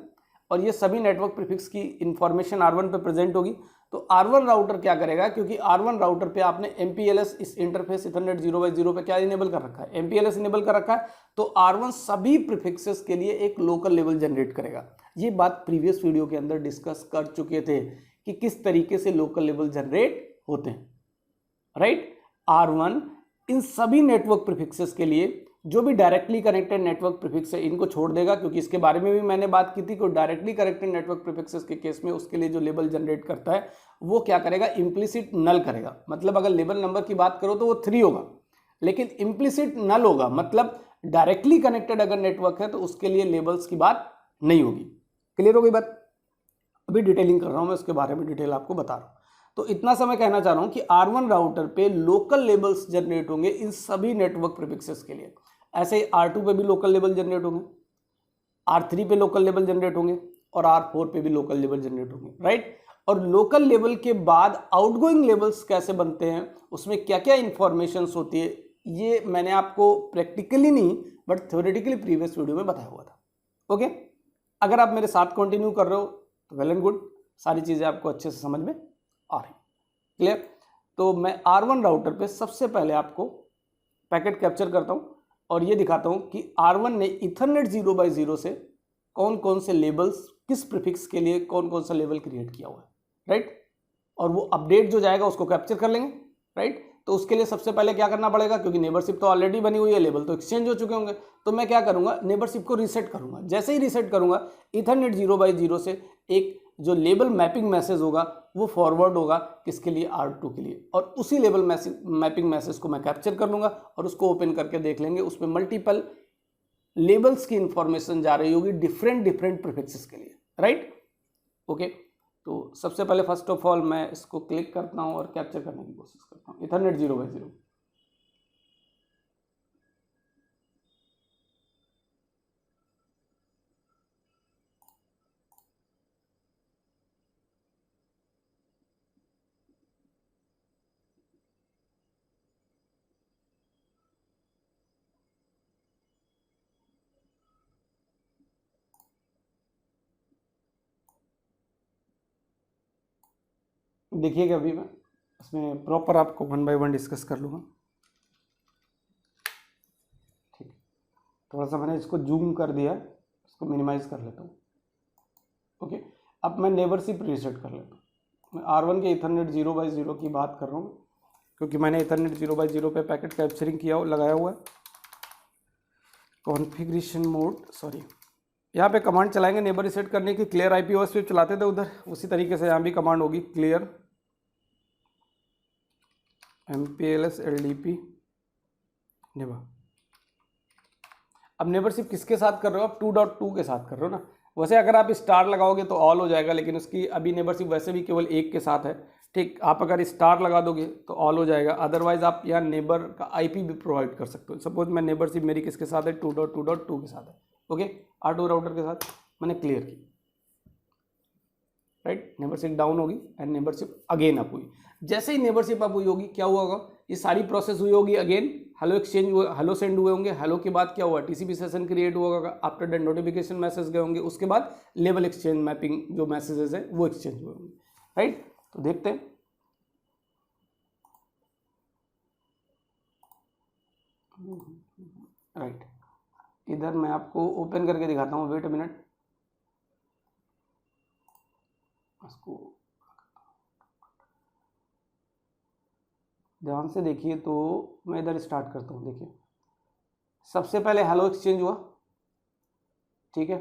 और ये सभी नेटवर्क प्रीफिक्स की इंफॉर्मेशन R1 पे प्रेजेंट होगी। तो R1 राउटर क्या करेगा, क्योंकि R1 राउटर पे आपने MPLS इस इंटरफेस इथरनेट 0x0 पे क्या इनेबल कर रखा है, MPLS इनेबल कर रखा है, तो R1 सभी प्रीफिक्सेस के लिए एक लोकल लेवल जनरेट करेगा। ये बात प्रीवियस वीडियो के अंदर डिस्कस कर चुके थे कि किस तरीके से लोकल लेवल जनरेट होते हैं, राइट। R1 इन सभी नेटवर्क प्रीफिक्सेस के लिए, जो भी डायरेक्टली कनेक्टेड नेटवर्क प्रीफिक्स है इनको छोड़ देगा, क्योंकि इसके बारे में भी मैंने बात की थी कि डायरेक्टली कनेक्टेड नेटवर्क प्रीफिक्सेस के केस में उसके लिए जो लेबल जनरेट करता है वो क्या करेगा, इम्प्लिसिट नल करेगा। मतलब अगर लेबल नंबर की बात करो तो वो 3 होगा, लेकिन इम्प्लिसिट नल होगा, मतलब डायरेक्टली कनेक्टेड अगर नेटवर्क है तो उसके लिए लेबल्स की बात नहीं होगी। क्लियर हो गई बात। अभी डिटेलिंग कर रहा हूं मैं, उसके बारे में डिटेल आपको बता रहा हूं। तो इतना समय कहना चाह रहा हूं कि R1 राउटर पे लोकल लेबल्स जनरेट होंगे इन सभी नेटवर्क प्रीफिक्सेस के लिए। ऐसे ही R2 पे भी लोकल लेबल जनरेट होंगे, R3 पे लोकल लेबल जनरेट होंगे और R4 पे भी लोकल लेबल जनरेट होंगे, राइट। और लोकल लेबल के बाद आउटगोइंग लेबल्स कैसे बनते हैं, उसमें क्या क्या इंफॉर्मेशंस होती है, ये मैंने आपको प्रैक्टिकली नहीं बट थ्योरेटिकली प्रीवियस वीडियो में बताया हुआ था, ओके। अगर आप मेरे साथ कंटिन्यू कर रहे हो तो वेल एंड गुड, सारी चीज़ें आपको अच्छे से समझ में आ रही, क्लियर। तो मैं R1 राउटर पे सबसे पहले आपको पैकेट कैप्चर करता हूँ और ये दिखाता हूँ कि R1 ने इथरनेट 0x0 से कौन कौन से लेबल्स, किस प्रीफिक्स के लिए कौन कौन सा लेबल क्रिएट किया हुआ है, राइट। और वो अपडेट जो जाएगा उसको कैप्चर कर लेंगे, राइट। तो उसके लिए सबसे पहले क्या करना पड़ेगा, क्योंकि नेबरशिप तो ऑलरेडी बनी हुई है, लेबल तो एक्सचेंज हो चुके होंगे, तो मैं क्या करूंगा, नेबरशिप को रीसेट करूंगा। जैसे ही रीसेट करूंगा, इथरनेट 0x0 से एक जो लेबल मैपिंग मैसेज होगा वो फॉरवर्ड होगा किसके लिए, R2 के लिए, और उसी लेबल मैपिंग मैसेज को मैं कैप्चर कर लूंगा और उसको ओपन करके देख लेंगे। उसमें मल्टीपल लेबल्स की इंफॉर्मेशन जा रही होगी डिफरेंट डिफरेंट प्रीफिक्सेस के लिए, राइट। ओके, तो सबसे पहले फर्स्ट ऑफ ऑल मैं इसको क्लिक करता हूं और कैप्चर करने की कोशिश करता हूं ईथरनेट 0/0। देखिएगा अभी मैं इसमें प्रॉपर आपको 1 बाय 1 डिस्कस कर लूँगा। ठीक, थोड़ा सा मैंने इसको जूम कर दिया, इसको मिनिमाइज कर लेता हूँ। ओके, अब मैं नेबरशिप रीसेट कर लेता हूँ। मैं R1 के ईथरनेट 0/0 की बात कर रहा हूँ क्योंकि मैंने ईथरनेट 0/0 पे पैकेट कैप्चरिंग किया लगाया हुआ है। कॉन्फ़िगरेशन मोड, सॉरी, यहाँ पे कमांड चलाएंगे नेबर रीसेट करने की। क्लियर IP OS पे चलाते थे उधर, उसी तरीके से यहाँ भी कमांड होगी क्लियर MPLS LDP नेबर। अब नेबरशिप किसके साथ कर रहे हो आप? 2.2 के साथ कर रहे हो ना। वैसे अगर आप स्टार लगाओगे तो ऑल हो जाएगा, लेकिन उसकी अभी नेबरशिप वैसे भी केवल 1 के साथ है। ठीक, आप अगर स्टार लगा दोगे तो ऑल हो जाएगा, अदरवाइज आप यहाँ नेबर का IP भी प्रोवाइड कर सकते हो। सपोज मैं नेबरशिप मेरी किसके साथ है? 2.2.2 के साथ है। ओके, R2 राउटर के साथ मैंने क्लियर की, राइट। नेबरशिप डाउन होगी एंड नेबरशिप अगेन अप हुई। जैसे ही नेबरशिप अप हुई होगी क्या हुआ होगा? ये सारी प्रोसेस हुई होगी, अगेन हेलो एक्सचेंज हुआ, हेलो सेंड हुए होंगे। हेलो के बाद क्या हुआ? TCP सेशन क्रिएट हुआ होगा, आफ्टर दैट नोटिफिकेशन मैसेज गए होंगे, उसके बाद लेवल एक्सचेंज मैपिंग जो मैसेजेस है वो एक्सचेंज हुए होंगे, राइट। तो देखते हैं, राइट। इधर मैं आपको ओपन करके दिखाता हूँ, वेट अ मिनट। इसको ध्यान से देखिए, तो मैं इधर स्टार्ट करता हूँ। देखिए, सबसे पहले हेलो एक्सचेंज हुआ, ठीक है।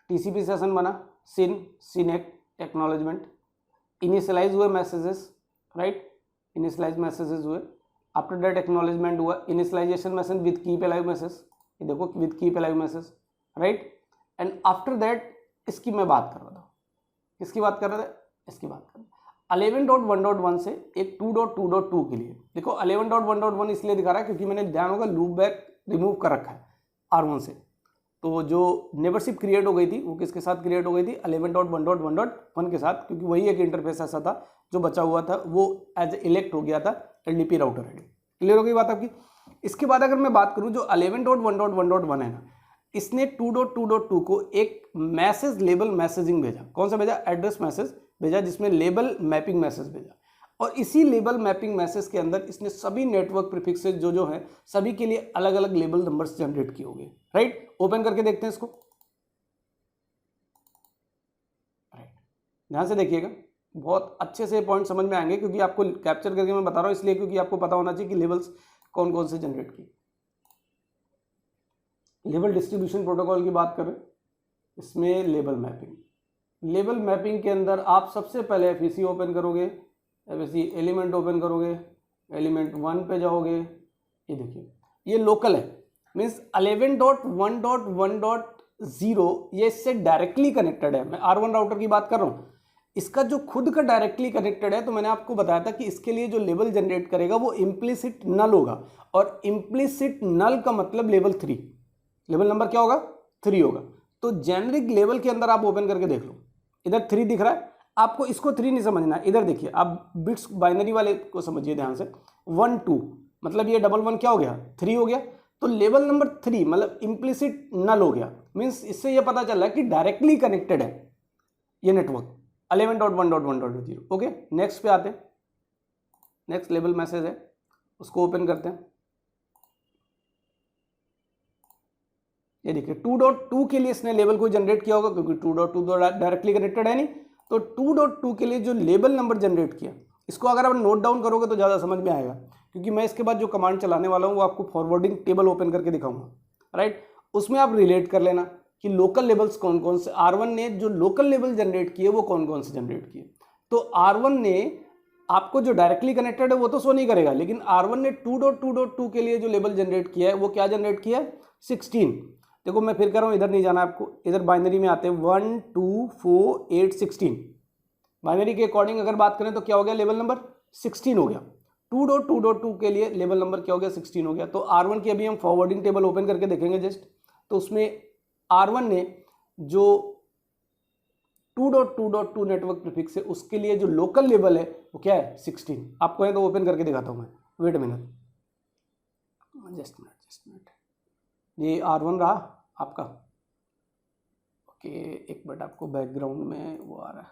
TCP सेशन बना, सिनेक्ट एक्नॉलेजमेंट, इनिशियलाइज हुए मैसेजेस, राइट। इनिशियलाइज मैसेजेस हुए, आफ्टर दैट एक्नॉलेजमेंट हुआ, initialisation message with keep alive message, ये देखो with keep alive message, right. And after that इसकी मैं बात कर रहा था, किसकी बात कर रहे थे? इसकी बात कर रहे थे 11.1.1 से एक 2.2.2 के लिए। देखो 11.1.1 इसलिए दिखा रहा है क्योंकि मैंने ध्यान होगा लूप बैक रिमूव कर रखा है R1 से। तो जो नेबरशिप क्रिएट हो गई थी वो किसके साथ क्रिएट हो गई थी? 11.1.1.1 के साथ, क्योंकि वही एक इंटरफेस ऐसा था जो बचा हुआ था, वो एज इलेक्ट हो गया था LDP राउटर आईडी। क्लियर हो गई बात आपकी? इसके बाद अगर मैं बात करूं जो 11.1.1.1 है ना, इसने 2.2.2 को एक मैसेज लेबल मैसेजिंग भेजा। कौन सा भेजा? एड्रेस मैसेज भेजा, जिसमें लेबल मैपिंग मैसेज भेजा। और इसी लेबल मैपिंग मैसेज के अंदर इसने सभी नेटवर्क प्रीफिक्सेस जो है सभी के लिए अलग अलग लेबल नंबर्स जनरेट किए होंगे, राइट। ओपन करके देखते हैं इसको, राइट। ध्यान से देखिएगा, बहुत अच्छे से पॉइंट समझ में आएंगे, क्योंकि आपको कैप्चर करके मैं बता रहा हूं इसलिए क्योंकि आपको पता होना चाहिए कि लेबल्स कौन कौन से जनरेट किए। लेबल डिस्ट्रीब्यूशन प्रोटोकॉल की बात करें, इसमें लेबल मैपिंग के अंदर आप सबसे पहले FEC ओपन करोगे, FEC एलिमेंट ओपन करोगे, एलिमेंट 1 पे जाओगे, ये देखिए ये लोकल है, मीन्स 11.1.1.0 ये इससे डायरेक्टली कनेक्टेड है। मैं R1 राउटर की बात कर रहा हूँ, इसका जो खुद का डायरेक्टली कनेक्टेड है। तो मैंने आपको बताया था कि इसके लिए जो लेबल जनरेट करेगा वो इम्प्लिसिट नल होगा, और इम्प्लिसिट नल का मतलब लेवल 3, लेवल नंबर क्या होगा? 3 होगा। तो जेनरिक लेवल के अंदर आप ओपन करके देख लो, इधर 3 दिख रहा है आपको, इसको 3 नहीं समझना है। इधर देखिए, आप बिट्स बाइनरी वाले को समझिए ध्यान से, 1 2 मतलब ये 1 1 क्या हो गया? 3 हो गया। तो लेवल नंबर 3 मतलब इम्प्लिसिट नल हो गया, मीन्स इससे ये पता चल रहा है कि डायरेक्टली कनेक्टेड है ये नेटवर्क 11.1.1.0। ओके, नेक्स्ट पे आते हैं। नेक्स्ट लेवल मैसेज है, उसको ओपन करते हैं। ये देखिए 2.2 के लिए इसने लेवल को जनरेट किया होगा, क्योंकि 2.2 तो डायरेक्टली कनेक्टेड है नहीं। तो 2.2 के लिए जो लेबल नंबर जनरेट किया, इसको अगर आप नोट डाउन करोगे तो ज़्यादा समझ में आएगा, क्योंकि मैं इसके बाद जो कमांड चलाने वाला हूँ वो आपको फॉरवर्डिंग टेबल ओपन करके दिखाऊंगा, राइट। उसमें आप रिलेट कर लेना कि लोकल लेबल्स कौन कौन से, R1 ने जो लोकल लेबल जनरेट किए वो कौन कौन से जनरेट किए। तो R1 ने आपको जो डायरेक्टली कनेक्टेड है वो तो शो नहीं करेगा, लेकिन R1 ने 2.2.2 के लिए जो लेबल जनरेट किया है वो क्या जनरेट किया है? 16। देखो मैं फिर कह रहा हूँ, इधर नहीं जाना आपको, इधर बाइनरी में आते हैं 1 2 4 8 16। बाइनरी के अकॉर्डिंग अगर बात करें तो क्या हो गया, लेवल नंबर 16 हो गया। 2.2.2 के लिए लेवल नंबर क्या हो गया, 16 हो गया। तो R1 की अभी हम फॉरवर्डिंग टेबल ओपन करके देखेंगे जस्ट, तो उसमें R1 ने जो 2.2.2 नेटवर्क प्रीफिक्स है उसके लिए जो लोकल लेवल है वो क्या है, 16। आपको है तो ओपन करके दिखाता हूँ मैं, वेट मिनट, जस्ट मिनट, ये R1 रहा आपका। ओके एक मिनट, आपको बैकग्राउंड में वो आ रहा है,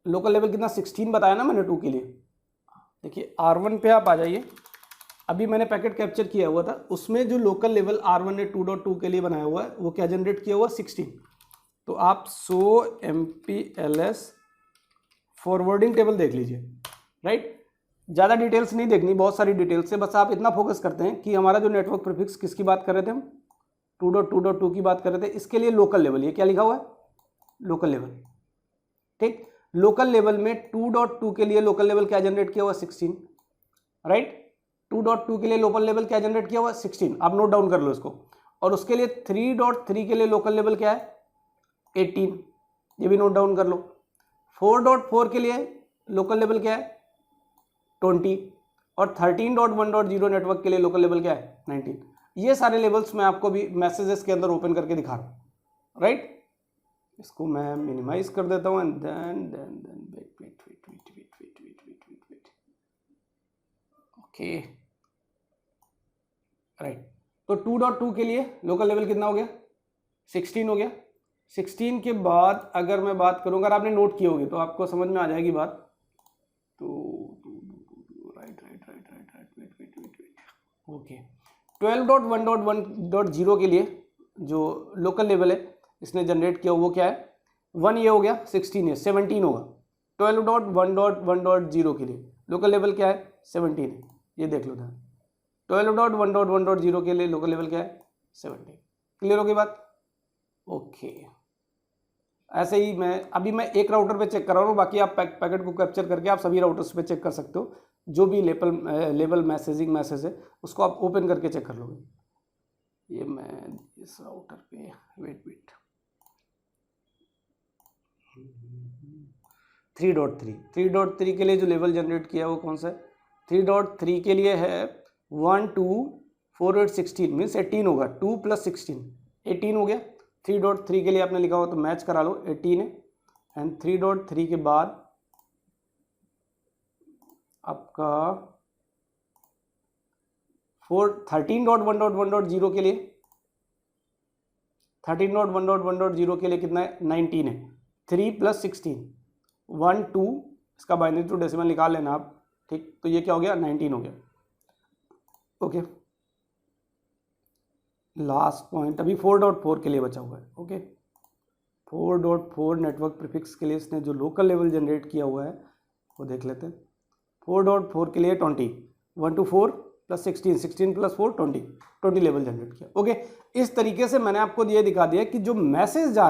लोकल लेवल कितना, 16 बताया ना मैंने 2 के लिए। देखिए R1 पे आप आ जाइए, अभी मैंने पैकेट कैप्चर किया हुआ था, उसमें जो लोकल लेवल R1 ने 2.2 के लिए बनाया हुआ है वो क्या जनरेट किया हुआ, 16। तो आप सो MPLS फॉरवर्डिंग टेबल देख लीजिए, राइट। ज़्यादा डिटेल्स नहीं देखनी, बहुत सारी डिटेल्स से, बस आप इतना फोकस करते हैं कि हमारा जो नेटवर्क प्रीफिक्स किसकी बात कर रहे थे हम, 2.2.2 की बात कर रहे थे, इसके लिए लोकल लेवल, ये क्या लिखा हुआ है, लोकल लेवल, ठीक। लोकल लेवल में 2.2 के लिए लोकल लेवल क्या जनरेट किया हुआ, 16, राइट। 2.2 के लिए लोकल लेवल क्या जनरेट किया हुआ, 16। आप नोट डाउन कर लो इसको। और उसके लिए 3.3 के लिए लोकल लेवल क्या है, 18, ये भी नोट डाउन कर लो। 4.4 के लिए लोकल लेवल क्या है, 20। और 13.1.0 नेटवर्क के लिए लोकल लेवल क्या है, 19। ये सारे लेवल्स मैं आपको भी मैसेजेस के अंदर ओपन करके दिखा रहा हूँ, राइट। इसको मैं मिनिमाइज कर देता हूँ and then wait, okay right. तो 2.2 के लिए लोकल लेवल कितना हो गया, 16 हो गया। 16 के बाद अगर मैं बात करूँ, अगर आपने नोट की होगी तो आपको समझ में आ जाएगी बात। तो राइट ओके, 12.1.1.0 के लिए जो लोकल लेवल है इसने जनरेट किया वो क्या है, 1 ये हो गया, 16 है, 17 होगा। 12.1.1.0 के लिए लोकल लेवल क्या है, 17 है, ये देख लो था। 12.1.1.0 के लिए लोकल लेवल क्या है, 17। क्लियर हो गई बात, ओके। ऐसे ही मैं एक राउटर पे चेक कर रहा हूँ, बाकी आप पैकेट को कैप्चर करके आप सभी राउटर्स पे चेक कर सकते हो। जो भी लेवल मैसेज है उसको आप ओपन करके चेक कर लोगे। ये मैं इस राउटर पे वेट 3.3 के लिए जो लेवल जनरेट किया वो कौन सा है, 3.3 के लिए है 1 2 4 8 16 मीन्स 18 होगा, 2 + 16 18 हो गया। 3.3 के लिए आपने लिखा हो तो मैच करा लो, 18 है। एंड 3.3 के बाद आपका 13.1.1.0 के लिए 13.1.1.0 के लिए कितना है, 19 है। 3 + 16 1 2, इसका बाइनरी टू डेसिमल निकाल लेना आप, ठीक। तो ये क्या हो गया, 19 हो गया, ओके। लास्ट पॉइंट अभी 4.4 के लिए बचा हुआ है, ओके। 4.4 नेटवर्क प्रीफिक्स के लिए इसने जो लोकल लेवल जनरेट किया हुआ है वो देख लेते हैं। 4.4 के लिए 20, 1 to 4 + 16 16 + 4 20 लेवल जनरेट किया, ओके। इस तरीके से मैंने आपको ये दिखा दिया कि जो मैसेजेस जा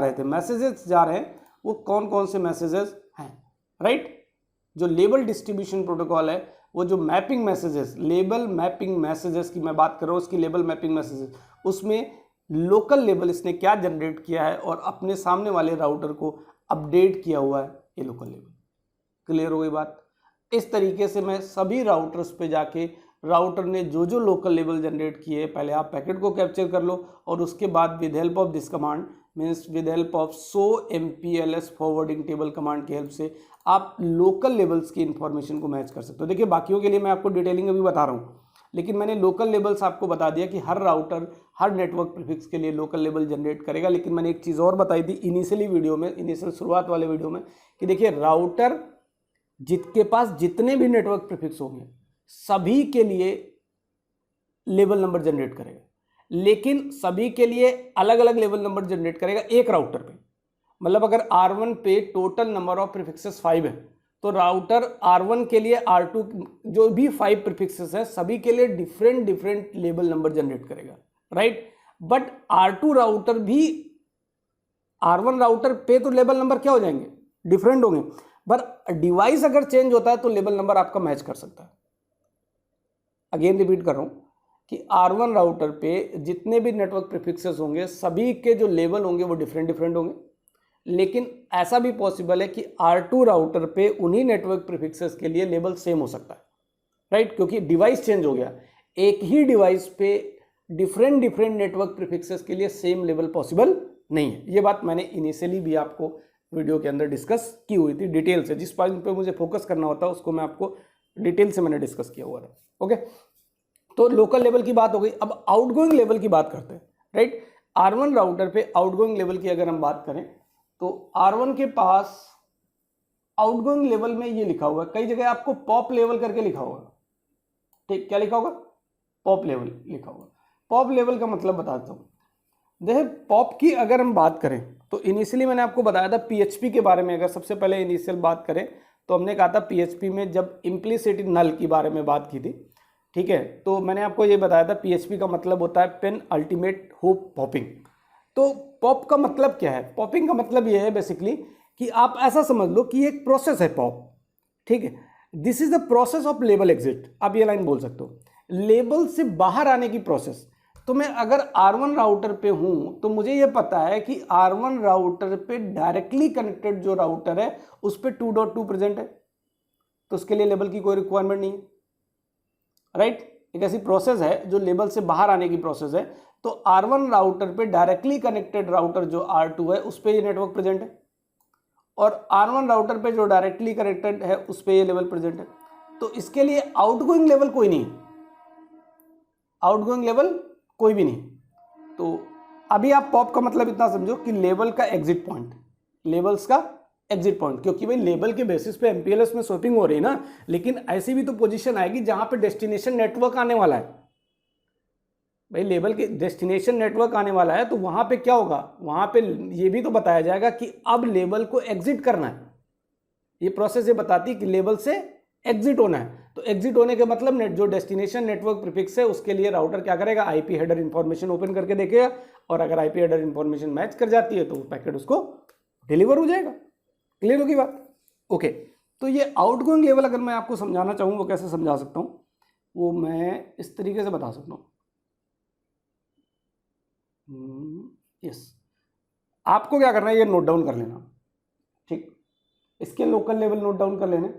रहे हैं वो कौन कौन से मैसेजेस हैं, राइट। जो लेबल डिस्ट्रीब्यूशन प्रोटोकॉल है, वो जो mapping messages, label mapping messages की मैं बात कर रहा हूँ, उसकी लेबल मैपिंग मैसेजेस, उसमें लोकल लेवल इसने क्या जनरेट किया है और अपने सामने वाले राउटर को अपडेट किया हुआ है, ये लोकल लेवल। क्लियर हो गई बात। इस तरीके से मैं सभी राउटर्स पे जाके राउटर ने जो जो लोकल लेवल जनरेट किए, पहले आप पैकेट को कैप्चर कर लो और उसके बाद with help of this command means with help of so MPLS forwarding table command की हेल्प से आप लोकल लेवल्स की इंफॉर्मेशन को मैच कर सकते हो। देखिए बाकियों के लिए मैं आपको डिटेलिंग अभी बता रहा हूँ, लेकिन मैंने लोकल लेवल्स आपको बता दिया कि हर राउटर हर नेटवर्क प्रीफिक्स के लिए लोकल लेवल जनरेट करेगा। लेकिन मैंने एक चीज़ और बताई थी इनिशियल शुरुआत वाले वीडियो में कि देखिए राउटर जिसके पास जितने भी नेटवर्क प्रीफिक्स होंगे सभी के लिए लेवल नंबर जनरेट करेगा, लेकिन सभी के लिए अलग अलग लेवल नंबर जनरेट करेगा एक राउटर पे। मतलब अगर R1 पे टोटल नंबर ऑफ प्रीफिक्सेस 5 है तो राउटर R1 के लिए R2 जो भी 5 प्रीफिक्सेस है सभी के लिए डिफरेंट लेवल नंबर जनरेट करेगा, राइट। बट R2 राउटर भी R1 राउटर पे तो लेवल नंबर क्या हो जाएंगे, डिफरेंट होंगे, पर डिवाइस अगर चेंज होता है तो लेवल नंबर आपका मैच कर सकता है। अगेन रिपीट कर रहा हूं कि R1 राउटर पे जितने भी नेटवर्क प्रीफिक्सेस होंगे सभी के जो लेवल होंगे वो डिफरेंट डिफरेंट होंगे, लेकिन ऐसा भी पॉसिबल है कि R2 राउटर पे उन्हीं नेटवर्क प्रीफिक्सेस के लिए लेवल सेम हो सकता है, राइट, क्योंकि डिवाइस चेंज हो गया। एक ही डिवाइस पे डिफरेंट डिफरेंट नेटवर्क प्रीफिक्सेस के लिए सेम लेवल पॉसिबल नहीं है। ये बात मैंने इनिशियली भी आपको वीडियो के अंदर डिस्कस की हुई थी डिटेल से, जिस पॉइंट पे मुझे फोकस करना होता है उसको मैं आपको डिटेल से मैंने डिस्कस किया हुआ था। ओके, तो लोकल लेवल की बात हो गई। अब आउटगोइंग लेवल की बात करते हैं, राइट। R1 राउटर पे आउटगोइंग लेवल की अगर हम बात करें तो R1 के पास आउटगोइंग लेवल में ये लिखा हुआ है, कई जगह आपको पॉप लेवल करके लिखा होगा, ठीक, क्या लिखा होगा, पॉप लेवल लिखा होगा। पॉप लेवल का मतलब बताता हूँ। देखिए पॉप की अगर हम बात करें तो इनिशियली मैंने आपको बताया था पीएचपी के बारे में। अगर सबसे पहले इनिशियल बात करें तो हमने कहा था पीएचपी में जब इम्प्लिसिट नल की बारे में बात की थी, ठीक है, तो मैंने आपको ये बताया था पीएचपी का मतलब होता है पेन अल्टीमेट होप पॉपिंग। तो पॉप का मतलब क्या है, पॉपिंग का मतलब ये है बेसिकली कि आप ऐसा समझ लो कि एक प्रोसेस है पॉप, ठीक है, this is the process of label exit. आप ये लाइन बोल सकते हो, लेबल से बाहर आने की प्रोसेस। तो मैं अगर R1 राउटर पे हूं तो मुझे ये पता है कि R1 राउटर पे डायरेक्टली कनेक्टेड जो राउटर है उस पे 2.2 प्रेजेंट है, तो उसके लिए लेबल की कोई रिक्वायरमेंट नहीं है, राइट। एक ऐसी प्रोसेस है जो लेबल से बाहर आने की प्रोसेस है। तो R1 राउटर पे डायरेक्टली कनेक्टेड राउटर जो R2 है उस पे ये नेटवर्क प्रेजेंट है, और R1 राउटर पे जो डायरेक्टली कनेक्टेड है उस पे ये लेवल प्रेजेंट है। तो इसके लिए आउटगोइंग लेवल कोई नहीं, आउटगोइंग लेवल कोई भी नहीं। तो अभी आप पॉप का मतलब इतना समझो कि लेवल का एग्जिट पॉइंट, लेवल्स का एग्जिट पॉइंट, क्योंकि भाई लेवल के बेसिस पे एमपीएलएस में स्वैपिंग हो रही है ना, लेकिन ऐसी भी तो पोजीशन आएगी जहां पे डेस्टिनेशन नेटवर्क आने वाला है। भाई लेवल के डेस्टिनेशन नेटवर्क आने वाला है तो वहां पे क्या होगा, वहां पे ये भी तो बताया जाएगा कि अब लेवल को एग्जिट करना है। ये प्रोसेस ये बताती है कि लेवल से एग्जिट होना है। तो एग्जिट होने के मतलब जो डेस्टिनेशन नेटवर्क प्रीफिक्स है उसके लिए राउटर क्या करेगा, आईपी हेडर इंफॉर्मेशन ओपन करके देखेगा, और अगर आईपी हेडर इंफॉर्मेशन मैच कर जाती है तो पैकेट उसको डिलीवर हो जाएगा। क्लियर होगी बात? ओके, तो ये आउटगोइंग लेवल अगर मैं आपको समझाना चाहूँ वो कैसे समझा सकता हूँ, वो मैं इस तरीके से बता सकता हूँ। यस, आपको क्या करना है, ये नोट डाउन कर लेना, ठीक। इसके लोकल लेवल नोट डाउन कर लेने,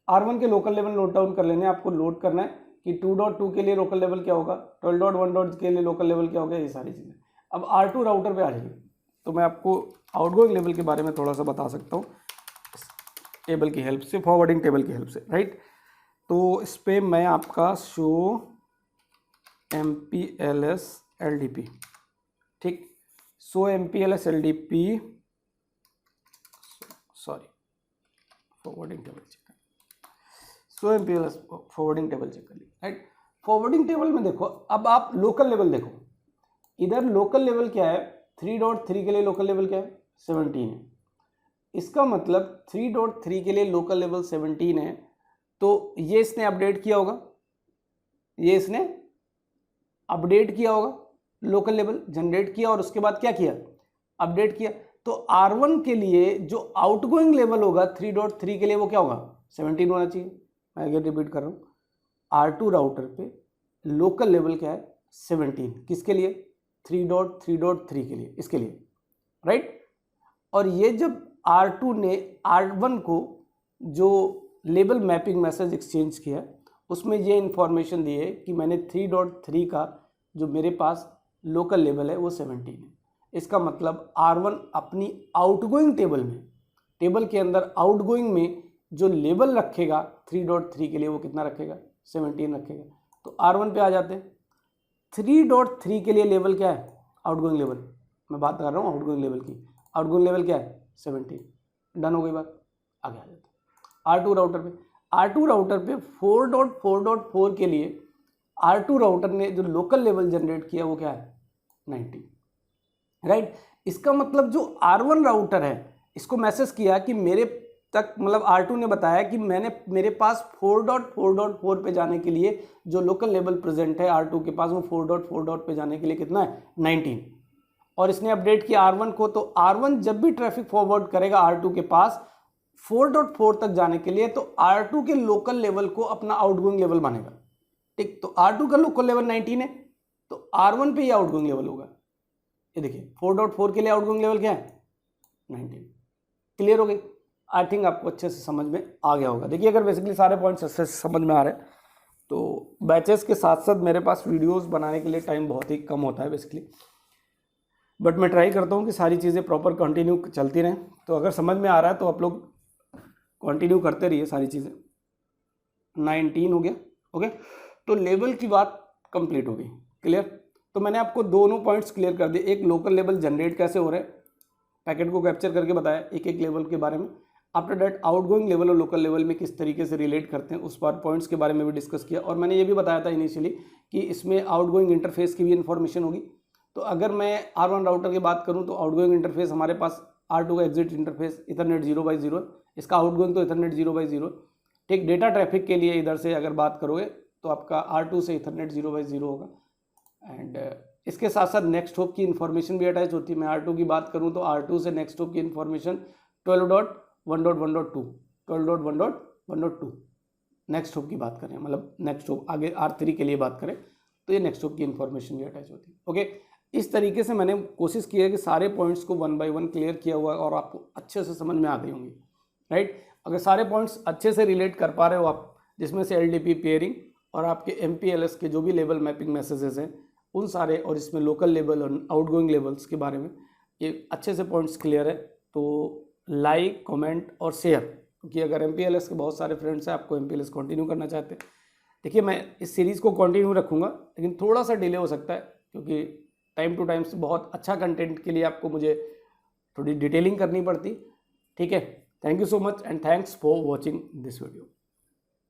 R1 के लोकल लेवल नोट डाउन कर लेने। आपको नोट करना है कि 2.2 के लिए लोकल लेवल क्या होगा, 12.1 के लिए लोकल लेवल क्या होगा, ये सारी चीज़ें। अब R2 राउटर पे आ जाइए तो मैं आपको आउटगोइंग लेवल के बारे में थोड़ा सा बता सकता हूँ टेबल की हेल्प से, फॉरवर्डिंग टेबल की हेल्प से, राइट। तो इस पर मैं आपका शो MPLS LDP, ठीक, show MPLS LDP, sorry forwarding table check कर, show MPLS forwarding table check कर ली, राइट। फॉरवर्डिंग टेबल में देखो, अब आप लोकल लेवल देखो, इधर लोकल लेवल क्या है, 3.3 के लिए लोकल लेवल क्या है, 17 है। इसका मतलब 3.3 के लिए लोकल लेवल 17 है, तो ये इसने अपडेट किया होगा, ये इसने अपडेट किया होगा, लोकल लेवल जनरेट किया और उसके बाद क्या किया, अपडेट किया। तो R1 के लिए जो आउटगोइंग लेवल होगा 3.3 के लिए वो क्या होगा, 17 होना चाहिए। मैं अगर रिपीट कर रहा हूँ, R2 राउटर पे लोकल लेवल क्या है, 17, किसके लिए, 3.3.3 के लिए, इसके लिए, राइट। और ये जब R2 ने R1 को जो लेवल मैपिंग मैसेज एक्सचेंज किया उसमें ये इंफॉर्मेशन दी है कि मैंने 3.3 का जो मेरे पास लोकल लेवल है वो 17 है। इसका मतलब R1 अपनी आउटगोइंग टेबल में, टेबल के अंदर आउटगोइंग में जो लेवल रखेगा 3.3 के लिए वो कितना रखेगा, 17 रखेगा। तो R1 पे आ जाते हैं, 3.3 के लिए लेवल क्या है, आउटगोइंग लेवल, मैं बात कर रहा हूँ आउटगोइंग लेवल की, आउटगोइंग लेवल क्या है, 17। डन हो गई बात, आगे आ जाते हैं R2 राउटर पे। R2 राउटर पे 4.4.4 के लिए R2 राउटर ने जो लोकल लेवल जनरेट किया वो क्या है, 90, राइट। इसका मतलब जो R1 राउटर है इसको मैसेज किया कि मेरे तक, मतलब R2 ने बताया कि मेरे पास 4.4.4 पे जाने के लिए जो लोकल लेवल प्रेजेंट है R2 के पास, वो 4.4 पे जाने के लिए कितना है, 19। और इसने अपडेट किया R1 को, तो R1 जब भी ट्रैफिक फॉरवर्ड करेगा R2 के पास 4.4 तक जाने के लिए, तो R2 के लोकल लेवल को अपना आउटगोइंग लेवल मानेगा। ठीक, तो R2 का लोकल लेवल 19 है, तो R1 पे ही आउटगोइंग लेवल होगा। ये देखिए 4.4 के लिए आउटगोइंग लेवल क्या है 19। क्लियर हो गई? आई थिंक आपको अच्छे से समझ में आ गया होगा। देखिए अगर बेसिकली सारे पॉइंट्स अच्छे से समझ में आ रहे हैं तो बैचेस के साथ साथ मेरे पास वीडियोस बनाने के लिए टाइम बहुत ही कम होता है बेसिकली, बट मैं ट्राई करता हूँ कि सारी चीज़ें प्रॉपर कंटिन्यू चलती रहें। तो अगर समझ में आ रहा है तो आप लोग कंटिन्यू करते रहिए सारी चीज़ें। 19 हो गया, ओके। तो लेवल की बात कंप्लीट हो गई, क्लियर। तो मैंने आपको दोनों पॉइंट्स क्लियर कर दिए, एक लोकल लेवल जनरेट कैसे हो रहे हैं, पैकेट को कैप्चर करके बताया एक एक लेवल के बारे में। आफ्टर दैट आउटगोइंग लेवल और लोकल लेवल में किस तरीके से रिलेट करते हैं उस पर पॉइंट्स के बारे में भी डिस्कस किया। और मैंने ये भी बताया था इनिशियली कि इसमें आउटगोइंग इंटरफेस की भी इन्फॉर्मेशन होगी। तो अगर मैं R1 राउटर की बात करूं तो आउटगोइंग इंटरफेस हमारे पास R2 का एग्जिट इंटरफेस इथरनेट 0/0, इसका आउटगोइंग तो इथरनेट 0/0। ठीक, डेटा ट्रैफिक के लिए इधर से अगर बात करोगे तो आपका R2 से इथरनेट 0/0 होगा। एंड इसके साथ साथ नेक्स्ट हॉप की इन्फॉर्मेशन भी अटैच होती है। मैं R2 की बात करूं तो R2 से नेक्स्ट हॉप की इन्फॉर्मेशन 12.1.1.2 नेक्स्ट हॉप की बात करें, मतलब नेक्स्ट हॉप आगे R3 के लिए बात करें तो ये नेक्स्ट हॉप की इन्फॉर्मेशन भी अटैच होती है, ओके। इस तरीके से मैंने कोशिश की है कि सारे पॉइंट्स को 1 बाय 1 क्लियर किया हुआ है और आपको अच्छे से समझ में आ गई होंगी, राइट। अगर सारे पॉइंट्स अच्छे से रिलेट कर पा रहे हो आप, जिसमें से LDP पेयरिंग और आपके MPLS के जो भी लेवल मैपिंग मैसेजेस हैं उन सारे, और इसमें लोकल लेवल और आउटगोइंग लेवल्स के बारे में ये अच्छे से पॉइंट्स क्लियर है, तो लाइक कमेंट और शेयर, क्योंकि अगर MPLS के बहुत सारे फ्रेंड्स हैं आपको MPLS कंटिन्यू करना चाहते हैं। देखिए मैं इस सीरीज़ को कंटिन्यू रखूँगा लेकिन थोड़ा सा डिले हो सकता है क्योंकि टाइम टू टाइम से बहुत अच्छा कंटेंट के लिए आपको मुझे थोड़ी डिटेलिंग करनी पड़ती, ठीक है। Thank you so much and thanks for watching this video.